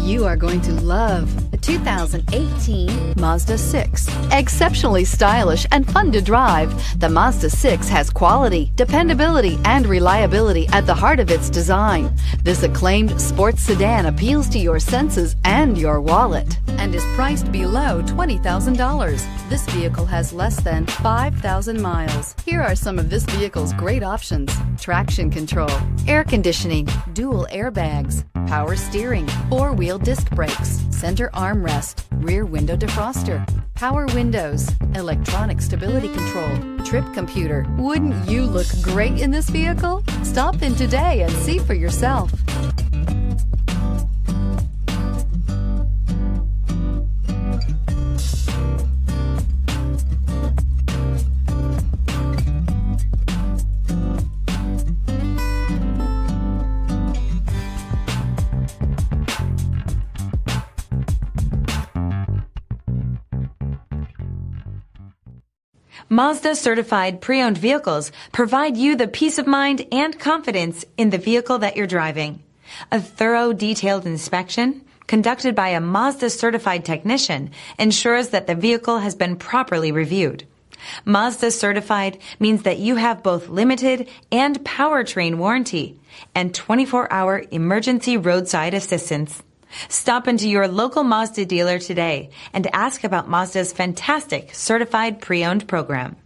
You are going to love the 2018 Mazda 6. Exceptionally stylish and fun to drive, the Mazda 6 has quality, dependability, and reliability at the heart of its design. This acclaimed sports sedan appeals to your senses and your wallet and is priced below $20,000. This vehicle has less than 5,000 miles. Here are some of this vehicle's great options: traction control, air conditioning, dual airbags, power steering, four-wheel disc brakes, center armrest, rear window defroster, power windows, electronic stability control, trip computer. Wouldn't you look great in this vehicle? Stop in today and see for yourself. Mazda certified pre-owned vehicles provide you the peace of mind and confidence in the vehicle that you're driving. A thorough, detailed inspection conducted by a Mazda certified technician ensures that the vehicle has been properly reviewed. Mazda certified means that you have both limited and powertrain warranty and 24-hour emergency roadside assistance. Stop into your local Mazda dealer today and ask about Mazda's fantastic certified pre-owned program.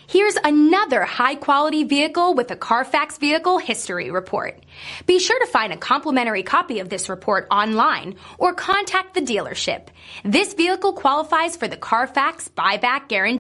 Here's another high-quality vehicle with a CARFAX Vehicle History Report. Be sure to find a complimentary copy of this report online or contact the dealership. This vehicle qualifies for the CARFAX Buyback Guarantee.